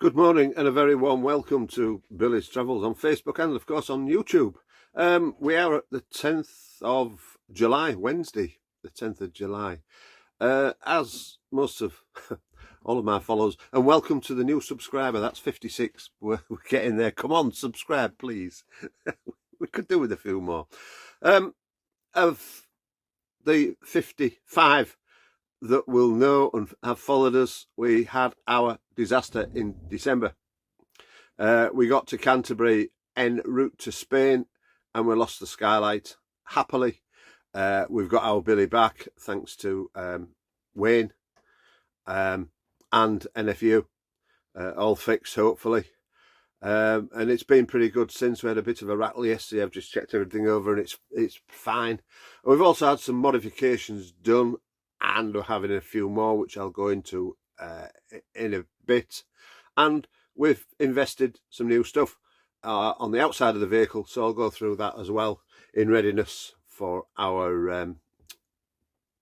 Good morning and a very warm welcome to Billy's Travels on Facebook and of course on YouTube. We are at the 10th of July, Wednesday, the 10th of July. As most of all of my followers, and welcome to the new subscriber, that's 56. We're getting there. Come on, subscribe, please. We could do with a few more. Of the 55 that will know and have followed us, we had our disaster in December. We got to Canterbury en route to Spain and we lost the skylight. Happily, we've got our Billy back thanks to Wayne and NFU, all fixed hopefully. And it's been pretty good since. We had a bit of a rattle yesterday. I've just checked everything over and it's fine. We've also had some modifications done and we're having a few more which I'll go into in a bit. And we've invested some new stuff on the outside of the vehicle, so I'll go through that as well in readiness for our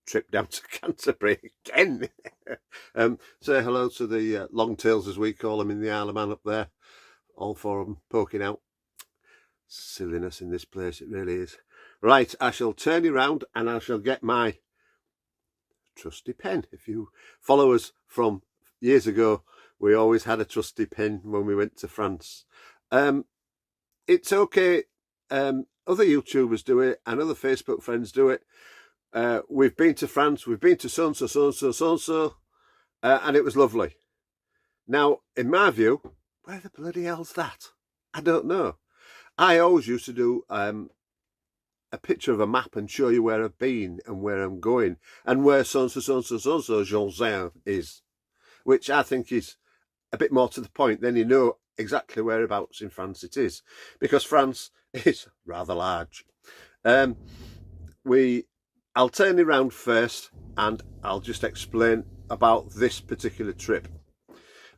trip down to Canterbury again. Say hello to the longtails, as we call them in the Isle of Man up there. All four of them poking out. Silliness in this place, it really is. Right, I shall turn you round and I shall get my trusty pen. If you follow us from years ago, we always had a trusty pen when we went to France. It's okay, other YouTubers do it and other Facebook friends do it. We've been to France, we've been to so-and-so, so-and-so, so-and-so, and it was lovely. Now, in my view, where the bloody hell's that? I don't know. I always used to do a picture of a map and show you where I've been and where I'm going and where so-and-so, so-and-so, so-and-so Jean is, which I think is a bit more to the point. Then you know exactly whereabouts in France it is, because France is rather large. I'll turn you around first and I'll just explain about this particular trip.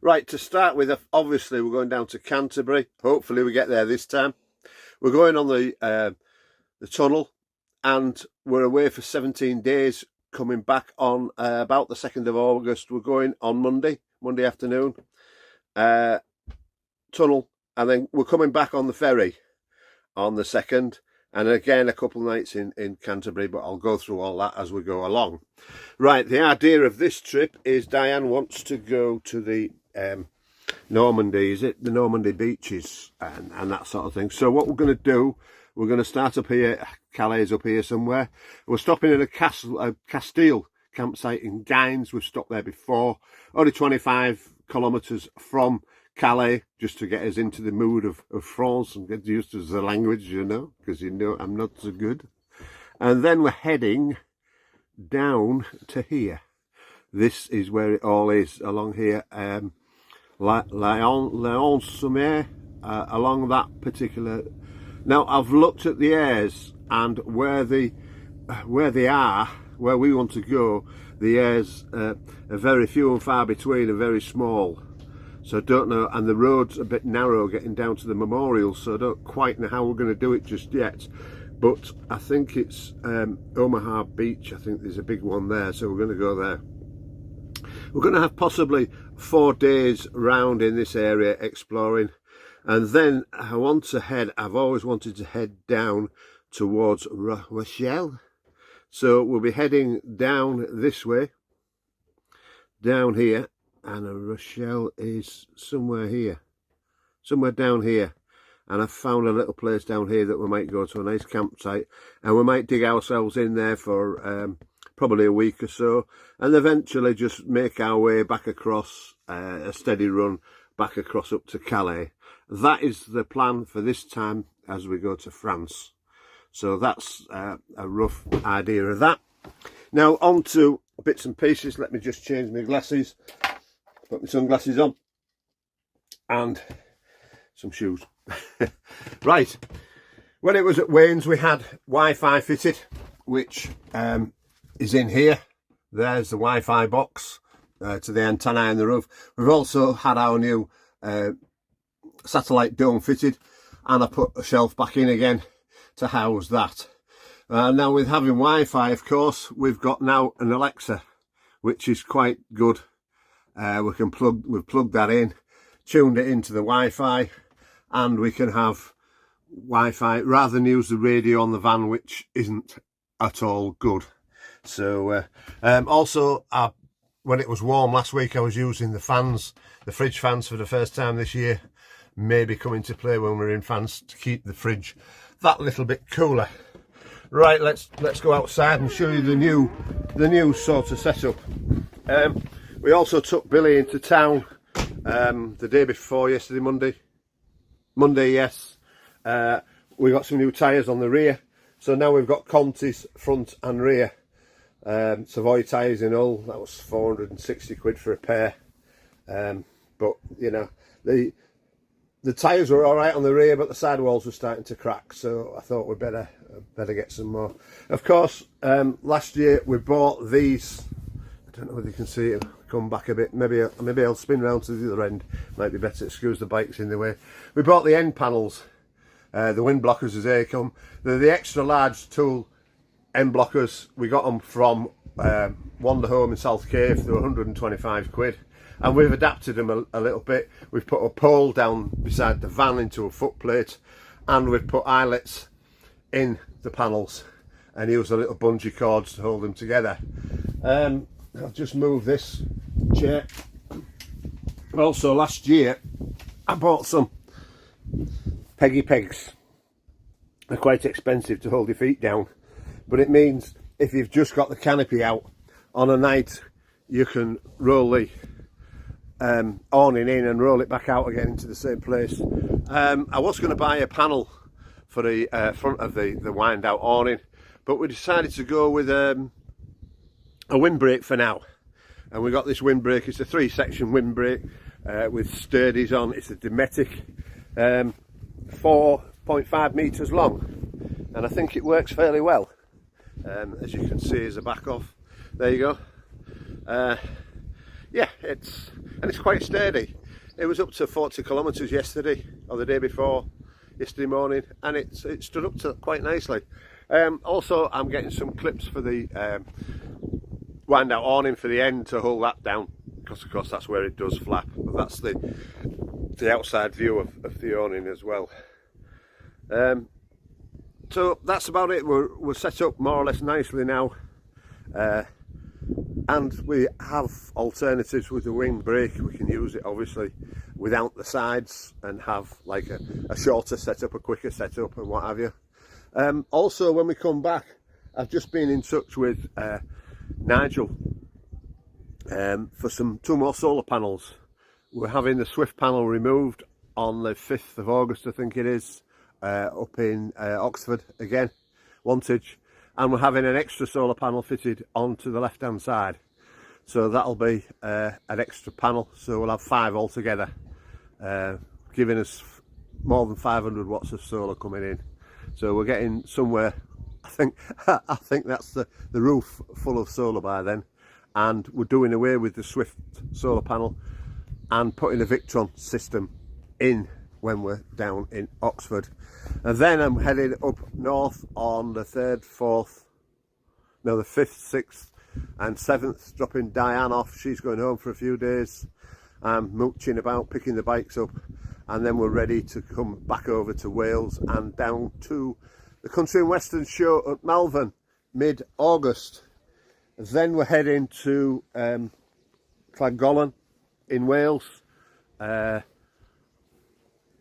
Right, to start with, obviously we're going down to Canterbury. Hopefully we get there this time. We're going on the tunnel and we're away for 17 days, coming back on about the 2nd of August. We're going on Monday afternoon, tunnel, and then we're coming back on the ferry on the 2nd, and again a couple of nights in Canterbury, but I'll go through all that as we go along. Right, the idea of this trip is Diane wants to go to the Normandy, is it? The Normandy beaches and that sort of thing. So what we're going to do, we're going to start up here. Calais up here somewhere. We're stopping in a Castile campsite in Gines. We've stopped there before. Only 25 kilometres from Calais, just to get us into the mood of France and get used to the language, you know, because you know I'm not so good. And then we're heading down to here. This is where it all is, along here. Léon-sur-Mer, along that particular. Now I've looked at the airs and where they are, where we want to go. The airs are very few and far between and very small. So I don't know, and the road's a bit narrow getting down to the memorial, so I don't quite know how we're going to do it just yet. But I think it's Omaha Beach. I think there's a big one there, so we're going to go there. We're going to have possibly 4 days round in this area exploring, and then I want to head, I've always wanted to head down towards Rochelle. So we'll be heading down this way, down here, and Rochelle is somewhere here, somewhere down here. And I've found a little place down here that we might go to, a nice campsite, and we might dig ourselves in there for probably a week or so, and eventually just make our way back across, a steady run back across up to Calais. That is the plan for this time as we go to France. So that's a rough idea of that. Now on to bits and pieces. Let me just change my glasses, put my sunglasses on, and some shoes. Right, when it was at Wayne's we had Wi-Fi fitted, which is in here. There's the Wi-Fi box to the antenna in the roof. We've also had our new satellite dome fitted, and I put a shelf back in again to house that. Now with having Wi-Fi, of course, we've got now an Alexa, which is quite good. We've plugged that in. tuned it into the Wi-Fi, and we can have Wi-Fi rather than use the radio on the van, which isn't at all good. So also when it was warm last week, I was using the fans, the fridge fans, for the first time this year. Maybe come into play when we're in fans to keep the fridge that little bit cooler. Right, let's go outside and show you the new sort of setup. We also took Billy into town the day before yesterday, Monday, yes. We got some new tyres on the rear, so now we've got Conti's front and rear Savoy tyres in all. That was 460 quid for a pair, but you know, the tyres were all right on the rear, but the sidewalls were starting to crack, so I thought we'd better get some more. Of course, last year we bought these. I don't know whether you can see it. Come back a bit. Maybe I'll spin round to the other end. Might be better. Excuse the bikes in the way. We bought the end panels, the wind blockers as they come. They're the extra large tool end blockers. We got them from Motorhome in South Cave. They were 125 quid. And we've adapted them a little bit. We've put a pole down beside the van into a footplate, and we've put eyelets in the panels and used a little bungee cords to hold them together. I'll just move this chair. Also, last year I bought some peggy pegs. They're quite expensive to hold your feet down, but it means if you've just got the canopy out on a night, you can roll the awning in and roll it back out again into the same place. I was going to buy a panel for the front of the wind out awning, but we decided to go with a windbreak for now, and we got this windbreak. It's a 3-section windbreak with sturdies on. It's a Dometic, 4.5 meters long, and I think it works fairly well. As you can see, as a back off, there you go. Yeah, it's quite sturdy. It was up to 40 kilometers yesterday, or the day before, yesterday morning, and it stood up to quite nicely. Also, I'm getting some clips for the wind out awning for the end to hold that down, because of course that's where it does flap. But that's the outside view of the awning as well. So that's about it. We're set up more or less nicely now, and we have alternatives with the windbreak. We can use it obviously without the sides and have like a shorter setup, a quicker setup, and what have you. Also, when we come back, I've just been in touch with Nigel for 2 more solar panels. We're having the Swift panel removed on the 5th of August, I think it is, up in Oxford again, Wantage, and we're having an extra solar panel fitted onto the left hand side, so that'll be an extra panel, so we'll have 5 altogether, giving us more than 500 watts of solar coming in. So we're getting somewhere. I think that's the roof full of solar by then, and we're doing away with the Swift solar panel and putting a Victron system in when we're down in Oxford. And then I'm heading up north on the 3rd, 4th, no, the 5th, 6th and 7th, dropping Diane off. She's going home for a few days. I'm mooching about, picking the bikes up, and then we're ready to come back over to Wales and down to the Country and Western show at Malvern, mid-August. Then we're heading to Llangollen in Wales.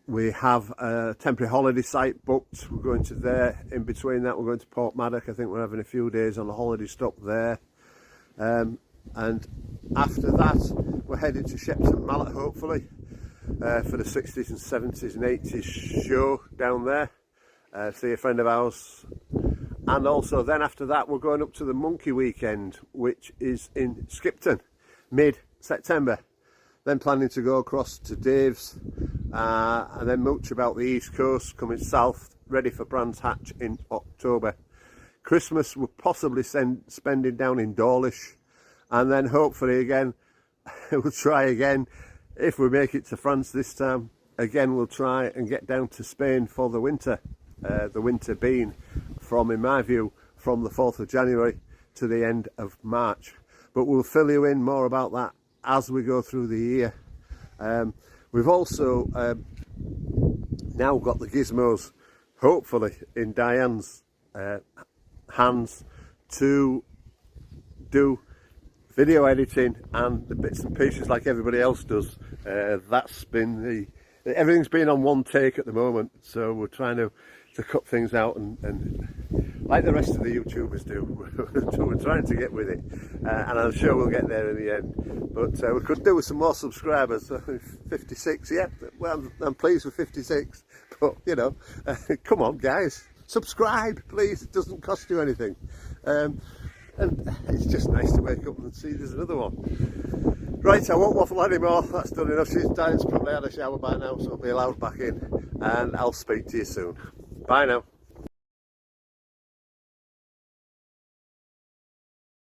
We have a temporary holiday site booked. We're going to there. In between that, we're going to Portmaddock. I think we're having a few days on a holiday stop there. And after that, we're heading to Shepton Mallet, hopefully, for the 60s and 70s and 80s show down there. See a friend of ours. And also then after that, we're going up to the Monkey Weekend, which is in Skipton, mid-September. Then planning to go across to Dave's, and then mooch about the East Coast, coming south, ready for Brands Hatch in October. Christmas we're possibly spending down in Dawlish, and then hopefully again, we'll try again, if we make it to France this time, again we'll try and get down to Spain for the winter. The winter being, from, in my view, from the 4th of January to the end of March. But we'll fill you in more about that as we go through the year. We've also now got the gizmos, hopefully, in Diane's hands to do video editing and the bits and pieces like everybody else does. That's been everything's been on one take at the moment, so we're trying to cut things out and like the rest of the YouTubers do, we're trying to get with it, and I'm sure we'll get there in the end. But we could do with some more subscribers. 56, yeah, well, I'm pleased with 56, but you know, come on guys, subscribe please, it doesn't cost you anything. And it's just nice to wake up and see there's another one. Right, I won't waffle anymore, that's done enough. Diane's probably had a shower by now, so I'll be allowed back in, and I'll speak to you soon. Bye now.